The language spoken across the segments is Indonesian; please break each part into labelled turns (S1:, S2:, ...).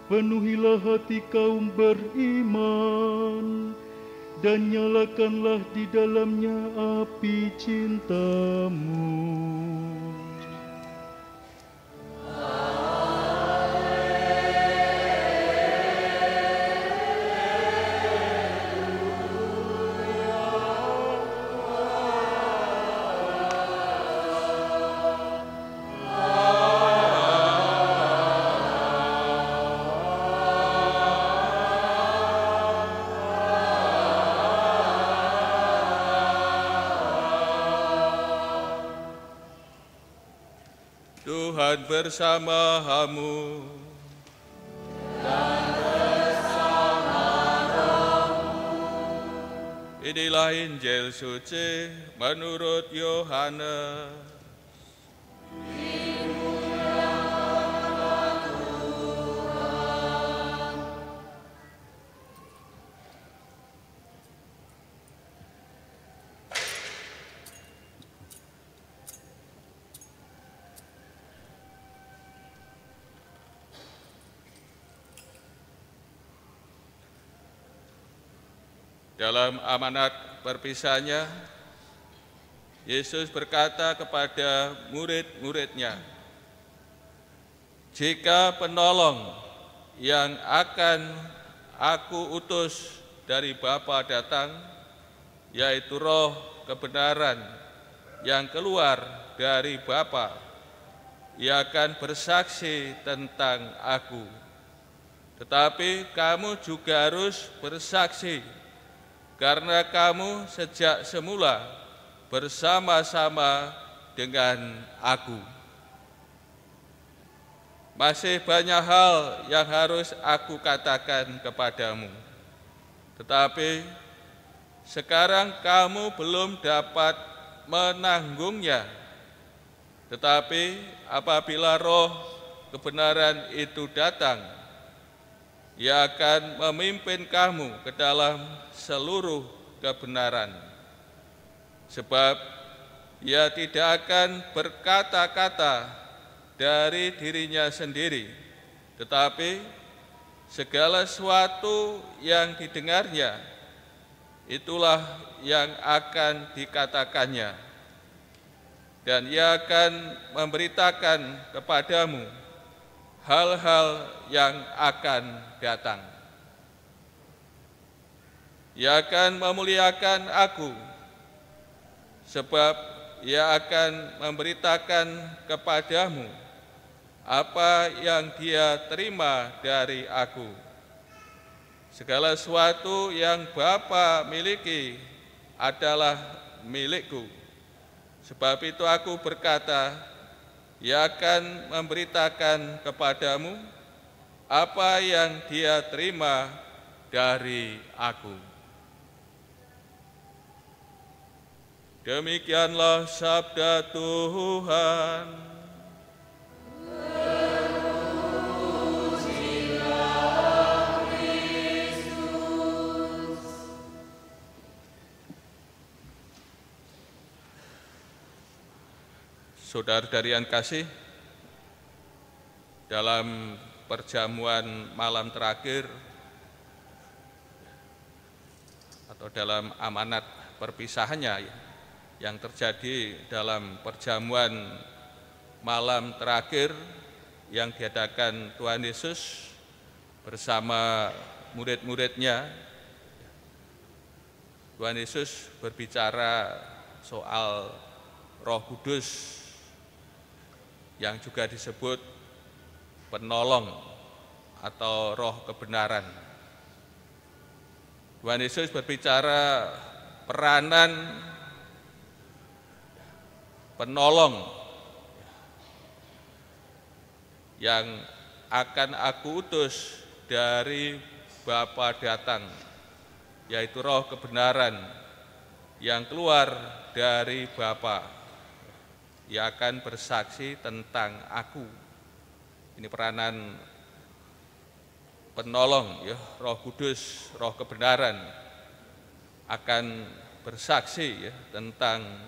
S1: Penuhilah hati kaum beriman, dan nyalakanlah di dalamnya api cintamu.
S2: Tuhan bersama-Mu.
S3: Dan bersama-Mu.
S2: Inilah Injil suci menurut Yohanes. Dalam amanat perpisahannya, Yesus berkata kepada murid-muridnya, "Jika penolong yang akan Aku utus dari Bapa datang, yaitu Roh kebenaran yang keluar dari Bapa, Ia akan bersaksi tentang Aku. Tetapi kamu juga harus bersaksi, karena kamu sejak semula bersama-sama dengan Aku. Masih banyak hal yang harus Aku katakan kepadamu, tetapi sekarang kamu belum dapat menanggungnya. Tetapi apabila Roh kebenaran itu datang, Ia akan memimpin kamu ke dalam seluruh kebenaran. Sebab Ia tidak akan berkata-kata dari dirinya sendiri, tetapi segala sesuatu yang didengarnya, itulah yang akan dikatakannya. Dan Ia akan memberitakan kepadamu hal-hal yang akan datang. Ia akan memuliakan Aku, sebab Ia akan memberitakan kepadamu apa yang Dia terima dari Aku. Segala sesuatu yang Bapa miliki adalah milikku. Sebab itu Aku berkata, Ia akan memberitakan kepadamu apa yang Dia terima dari Aku. Demikianlah sabda Tuhan.
S3: Terpujilah Kristus.
S2: Saudara-saudari yang kasih, dalam perjamuan malam terakhir atau dalam amanat perpisahannya yang terjadi dalam perjamuan malam terakhir yang diadakan Tuhan Yesus bersama murid-muridnya, Tuhan Yesus berbicara soal Roh Kudus yang juga disebut penolong atau Roh kebenaran. Tuhan Yesus berbicara peranan penolong yang akan Aku utus dari Bapa datang, yaitu Roh kebenaran yang keluar dari Bapa. Ia akan bersaksi tentang Aku. Ini peranan penolong, ya, Roh Kudus, Roh kebenaran akan bersaksi, ya, tentang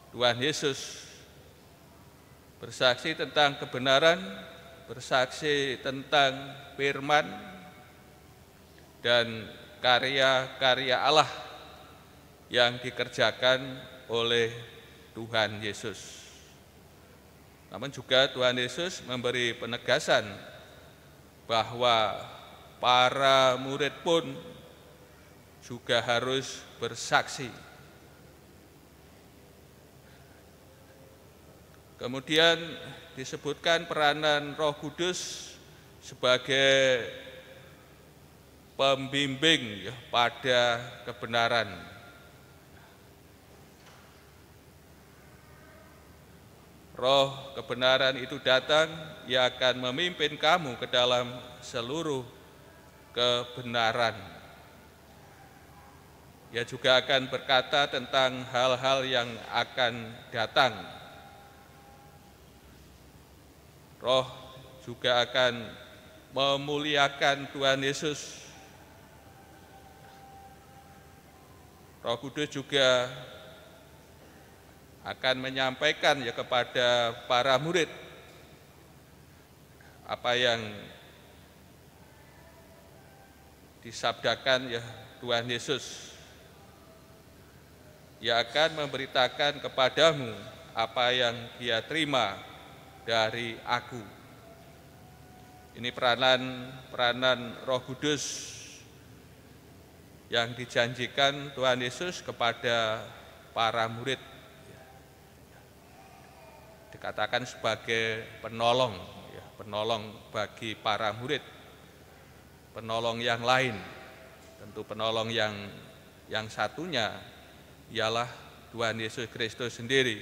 S2: Tuhan Yesus, bersaksi tentang kebenaran bersaksi tentang firman dan karya-karya Allah yang dikerjakan oleh Tuhan Yesus. Namun juga Tuhan Yesus memberi penegasan bahwa para murid pun juga harus bersaksi. Kemudian disebutkan peranan Roh Kudus sebagai pembimbing pada kebenaran. Roh kebenaran itu datang, ia akan memimpin kamu ke dalam seluruh kebenaran. Ia juga akan berkata tentang hal-hal yang akan datang. Roh juga akan memuliakan Tuhan Yesus. Roh Kudus juga akan menyampaikan kepada para murid apa yang disabdakan Tuhan Yesus. Ia akan memberitakan kepadamu apa yang Dia terima dari Aku. Ini peranan Roh Kudus yang dijanjikan Tuhan Yesus kepada para murid. Dikatakan sebagai penolong, penolong bagi para murid, penolong yang lain. Tentu penolong yang satunya ialah Tuhan Yesus Kristus sendiri.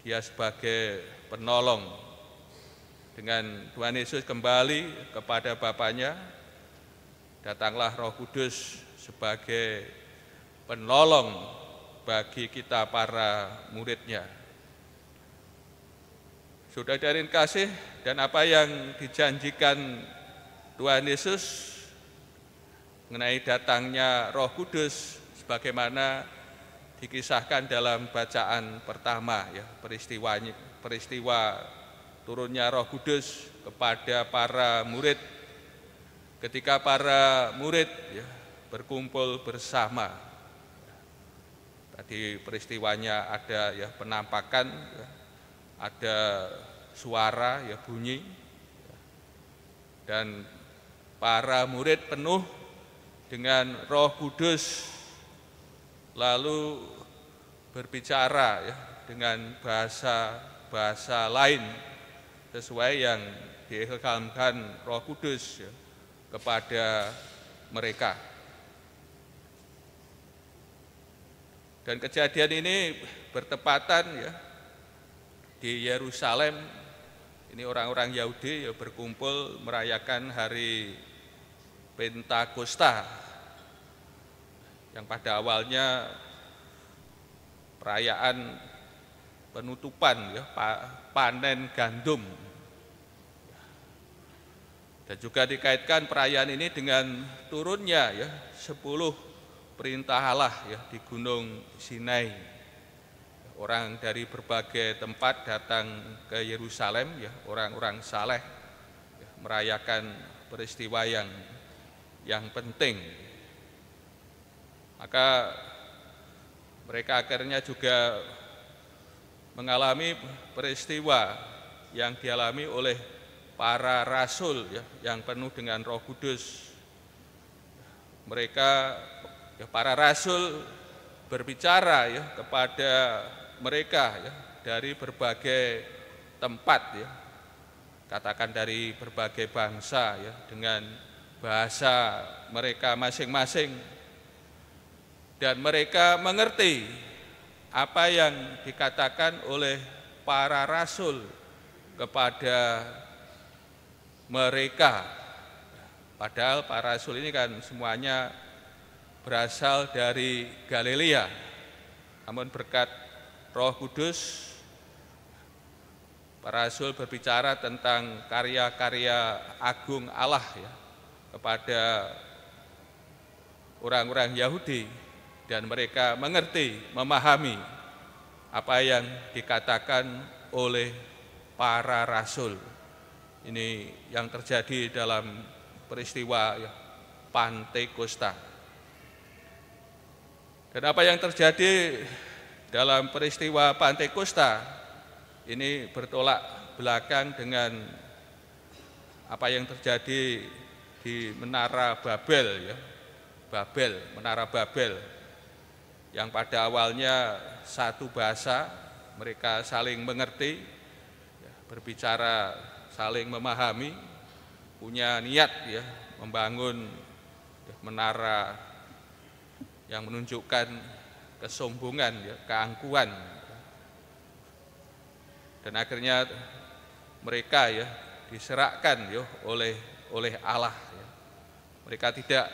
S2: Dia sebagai penolong. Dengan Tuhan Yesus kembali kepada Bapaknya, datanglah Roh Kudus sebagai penolong bagi kita para murid-Nya. Saudara-saudari kasih, dan apa yang dijanjikan Tuhan Yesus mengenai datangnya Roh Kudus sebagaimana dikisahkan dalam bacaan pertama, peristiwa turunnya Roh Kudus kepada para murid ketika para murid berkumpul bersama. Tadi peristiwanya ada penampakan, ada suara bunyi, dan para murid penuh dengan Roh Kudus lalu berbicara dengan bahasa lain sesuai yang diilhamkan Roh Kudus kepada mereka. Dan kejadian ini bertepatan di Yerusalem. Ini orang-orang Yahudi berkumpul merayakan hari Pentakosta, yang pada awalnya perayaan penutupan panen gandum. Dan juga dikaitkan perayaan ini dengan turunnya 10 perintah Allah di Gunung Sinai. Orang dari berbagai tempat datang ke Yerusalem, orang-orang saleh, merayakan peristiwa yang penting. Maka mereka akhirnya juga mengalami peristiwa yang dialami oleh para rasul yang penuh dengan Roh Kudus. Mereka, para rasul berbicara kepada mereka dari berbagai tempat, katakan dari berbagai bangsa dengan bahasa mereka masing-masing, dan mereka mengerti apa yang dikatakan oleh para rasul kepada mereka. Padahal para rasul ini kan semuanya berasal dari Galilea, namun berkat Roh Kudus, para rasul berbicara tentang karya-karya agung Allah kepada orang-orang Yahudi, dan mereka mengerti, memahami apa yang dikatakan oleh para rasul. Ini yang terjadi dalam peristiwa ya, Pantekosta. Dan apa yang terjadi dalam peristiwa Pantekosta ini bertolak belakang dengan apa yang terjadi di Menara Babel ya. Menara Babel yang pada awalnya satu bahasa, mereka saling mengerti, ya, berbicara, saling memahami, punya niat ya membangun ya, menara yang menunjukkan kesombongan, ya, keangkuhan, dan akhirnya mereka ya diserahkan ya oleh Allah. Ya. Mereka tidak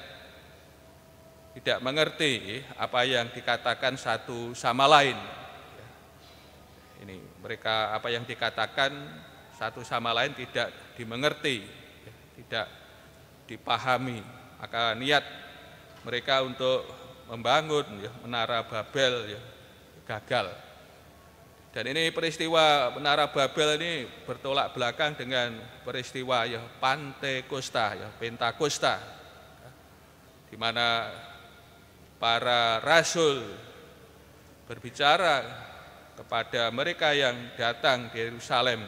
S2: mengerti apa yang dikatakan satu sama lain. Ini mereka apa yang dikatakan satu sama lain tidak dimengerti, tidak dipahami. Maka niat mereka untuk membangun Menara Babel gagal. Dan ini peristiwa Menara Babel ini bertolak belakang dengan peristiwa Pantekosta, Pentakosta, di mana para rasul berbicara kepada mereka yang datang di Yerusalem,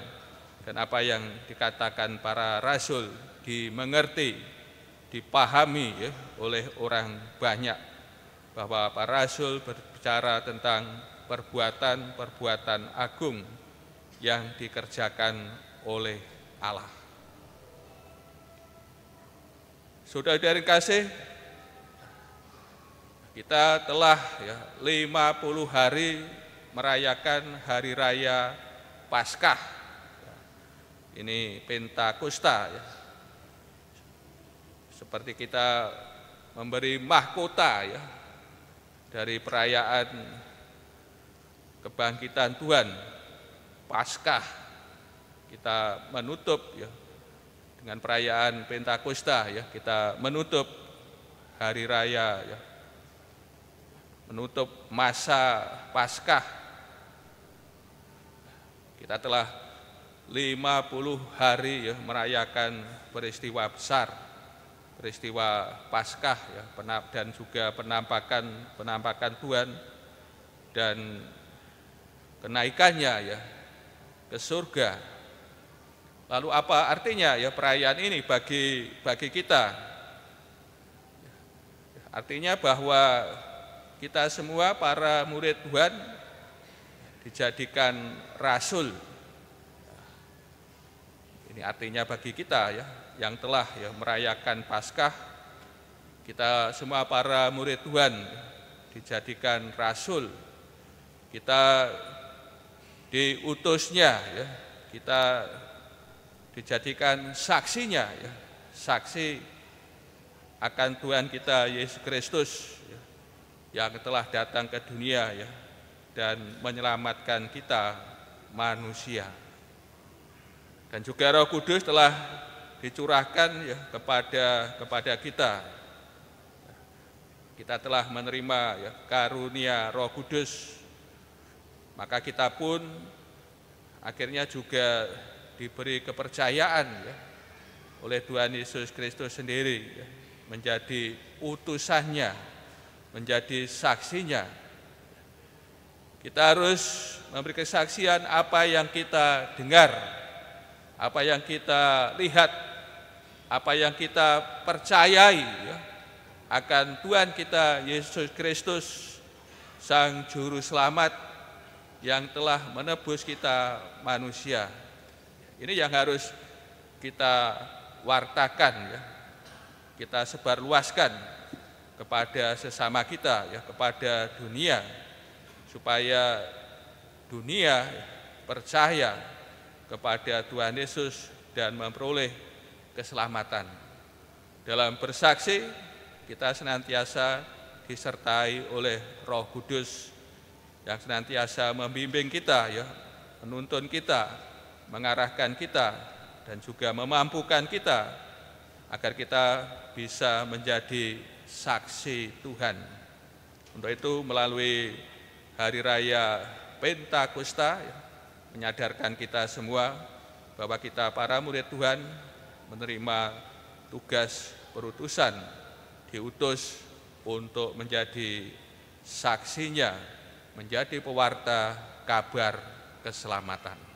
S2: dan apa yang dikatakan para rasul dimengerti, dipahami oleh orang banyak, bahwa para rasul berbicara tentang perbuatan-perbuatan agung yang dikerjakan oleh Allah. Saudara-saudara kasih, kita telah 50 hari merayakan hari raya Paskah. Ini Pentakosta ya. Seperti kita memberi mahkota ya dari perayaan kebangkitan Tuhan, Paskah. Kita menutup ya dengan perayaan Pentakosta ya, kita menutup hari raya ya, menutup masa Paskah. Kita telah 50 hari ya merayakan peristiwa besar, peristiwa Paskah ya, dan juga penampakan Tuhan dan kenaikannya ya ke surga. Lalu apa artinya ya perayaan ini bagi kita? Artinya bahwa kita semua para murid Tuhan dijadikan rasul. Ini artinya bagi kita ya yang telah ya merayakan Paskah, kita semua para murid Tuhan dijadikan rasul. Kita diutusnya ya, kita dijadikan saksinya ya, saksi akan Tuhan kita Yesus Kristus ya, yang telah datang ke dunia ya dan menyelamatkan kita manusia. Dan juga Roh Kudus telah dicurahkan ya kepada kita. Kita telah menerima ya karunia Roh Kudus. Maka kita pun akhirnya juga diberi kepercayaan ya oleh Tuhan Yesus Kristus sendiri ya, menjadi utusannya, menjadi saksinya. Kita harus memberi kesaksian apa yang kita dengar, apa yang kita lihat, apa yang kita percayai ya, akan Tuhan kita Yesus Kristus, Sang Juru Selamat yang telah menebus kita manusia. Ini yang harus kita wartakan ya, kita sebarluaskan kepada sesama kita ya, kepada dunia, supaya dunia percaya kepada Tuhan Yesus dan memperoleh keselamatan. Dalam bersaksi, kita senantiasa disertai oleh Roh Kudus yang senantiasa membimbing kita ya, menuntun kita, mengarahkan kita, dan juga memampukan kita agar kita bisa menjadi saksi Tuhan. Untuk itu melalui hari raya Pentakosta ya, menyadarkan kita semua bahwa kita para murid Tuhan menerima tugas perutusan, diutus untuk menjadi saksinya, menjadi pewarta kabar keselamatan.